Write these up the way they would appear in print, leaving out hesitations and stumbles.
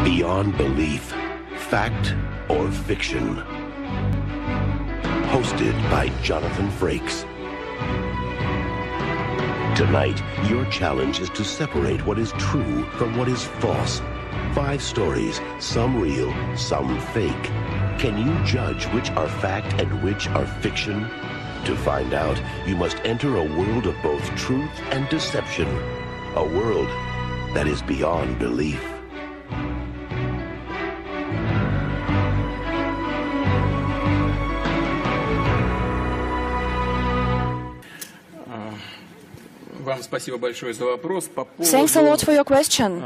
Beyond Belief, Fact or Fiction. Hosted by Jonathan Frakes. Tonight, your challenge is to separate what is true from what is false. 5 stories, some real, some fake. Can you judge which are fact and which are fiction? To find out, you must enter a world of both truth and deception. A world that is beyond belief. Thanks a lot for your question.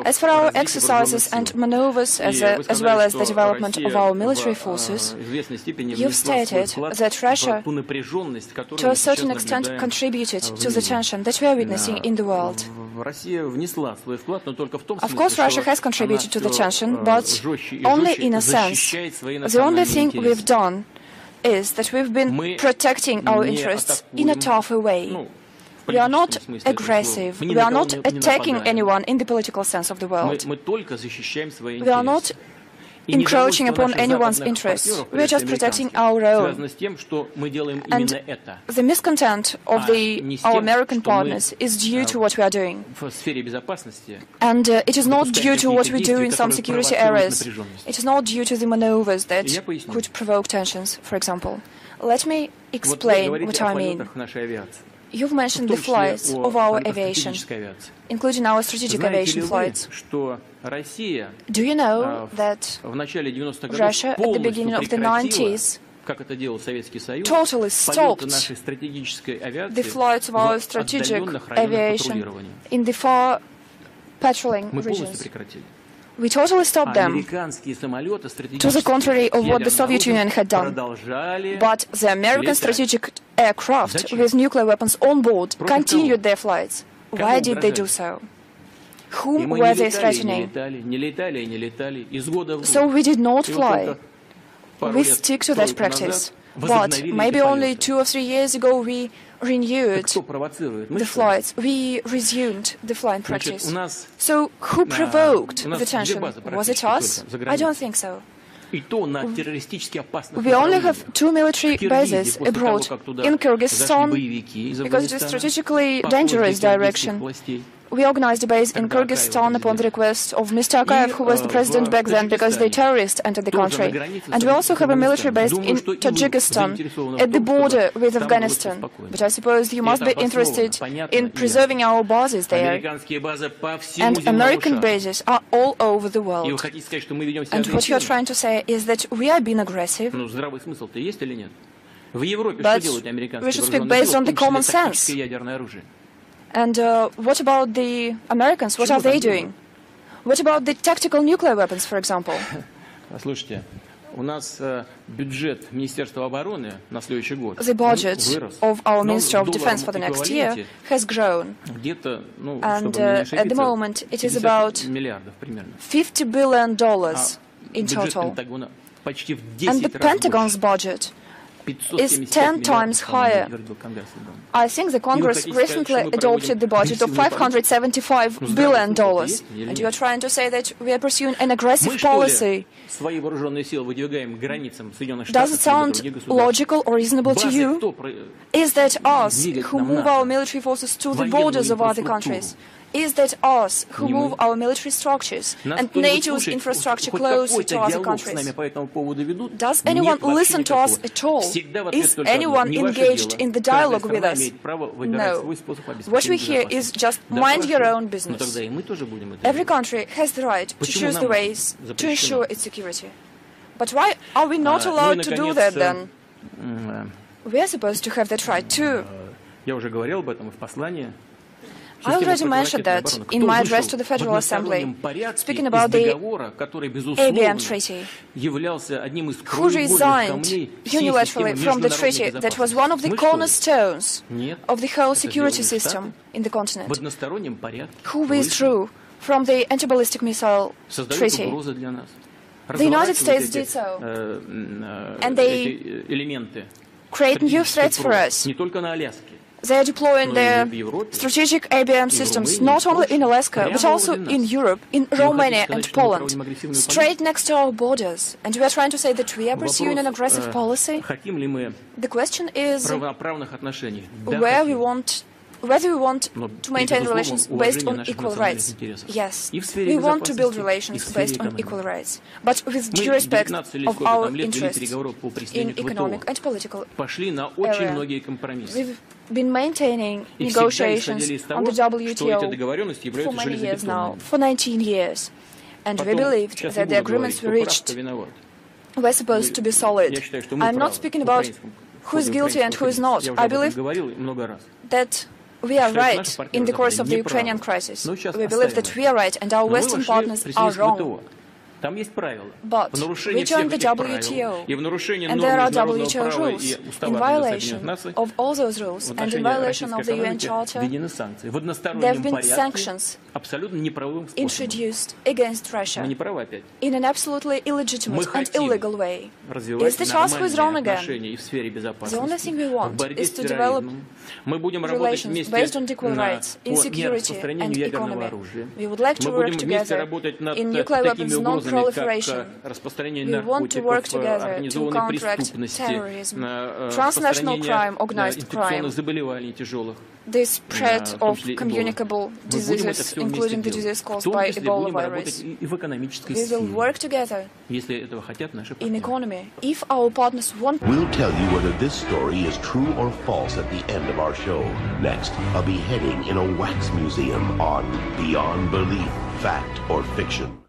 As for our exercises and maneuvers, as well as the development of our military forces, you've stated that Russia, to a certain extent, contributed to the tension that we are witnessing in the world. Of course, Russia has contributed to the tension, but only in a sense. The only thing we've done is that we've been protecting our interests in a tougher way. We are not aggressive. We are not attacking anyone in the political sense of the word. We are not encroaching upon anyone's interests. We are just protecting our own. And the miscontent of our American partners is due to what we are doing. And it is not due to what we do in some security areas. It is not due to the maneuvers that could provoke tensions, for example. Let me explain what I mean. You've mentioned the flights of our aviation, including our strategic aviation flights. Do you know that Russia, at the beginning of the 90s, totally stopped the flights of our strategic aviation in the far patrolling regions? We totally stopped them, to the contrary of what the Soviet Union had done. But the American strategic aircraft with nuclear weapons on board continued their flights. Why did they do so? Whom were they threatening? So we did not fly. We stick to that practice. But maybe only 2 or 3 years ago we renewed the flights. We resumed the flying practice. So who provoked the tension? Was it us? I don't think so. We only have 2 military bases abroad in Kyrgyzstan because it is a strategically dangerous direction. We organized a base in Kyrgyzstan upon the request of Mr. Akayev, who was the president back then, because the terrorists entered the country. And we also have a military base in Tajikistan, at the border with Afghanistan. But I suppose you must be interested in preserving our bases there. And American bases are all over the world. And what you are trying to say is that we are being aggressive. But we should speak based on the common sense. And what about the Americans? What are they doing? What about the tactical nuclear weapons, for example? The budget of our Ministry of Defense for the next year has grown. And at the moment, it is about $50 billion in total. And the Pentagon's budget is 10 times higher. I think the Congress recently adopted the budget of $575 billion. And you are trying to say that we are pursuing an aggressive policy. Does it sound logical or reasonable to you? Is that us who move our military forces to the borders of other countries? Is that us who move our military structures and NATO's infrastructure closer to other countries? Does anyone listen to us at all? Is anyone engaged in the dialogue with us? No. What we hear is just mind your own business. Every country has the right to choose the ways to ensure its security. But why are we not allowed to do that then? We are supposed to have that right too. I already mentioned that in my address to the Federal Assembly, speaking about the ABM Treaty, who resigned unilaterally from the treaty that was one of the cornerstones of the whole security system in the continent, who withdrew from the anti-ballistic missile treaty. The United States did so, and they create new threats for us. They are deploying their strategic ABM systems not only in Alaska, but also in Europe, in Romania and Poland, straight next to our borders. And we are trying to say that we are pursuing an aggressive policy. The question is whether we want to maintain relations based on equal rights. Yes, we want to build relations based on equal rights, but with due respect of our interests in economic and political area. We've been maintaining negotiations on the WTO for many years now, for 19 years, and we believed that the agreements we reached were supposed to be solid. I'm not speaking about who is guilty and who is not. I believe that we are right in the course of the Ukrainian crisis. We believe that we are right and our Western partners are wrong. But we joined the WTO, and there are WTO rules. In violation of all those rules and in violation of the UN Charter, there have been sanctions introduced against Russia in an absolutely illegitimate and illegal way. Is the task who is wrong again? The only thing we want is to develop relations based on equal rights, in security and economy. We would like to work together in nuclear weapons non-proliferation. We want to work together to counteract terrorism, transnational crime, organized crime, the spread of communicable diseases, including the disease caused by Ebola virus. We will work together in economy if our partners want. We'll tell you whether this story is true or false at the end of our show. Next, a beheading in a wax museum on Beyond Belief, Fact or Fiction.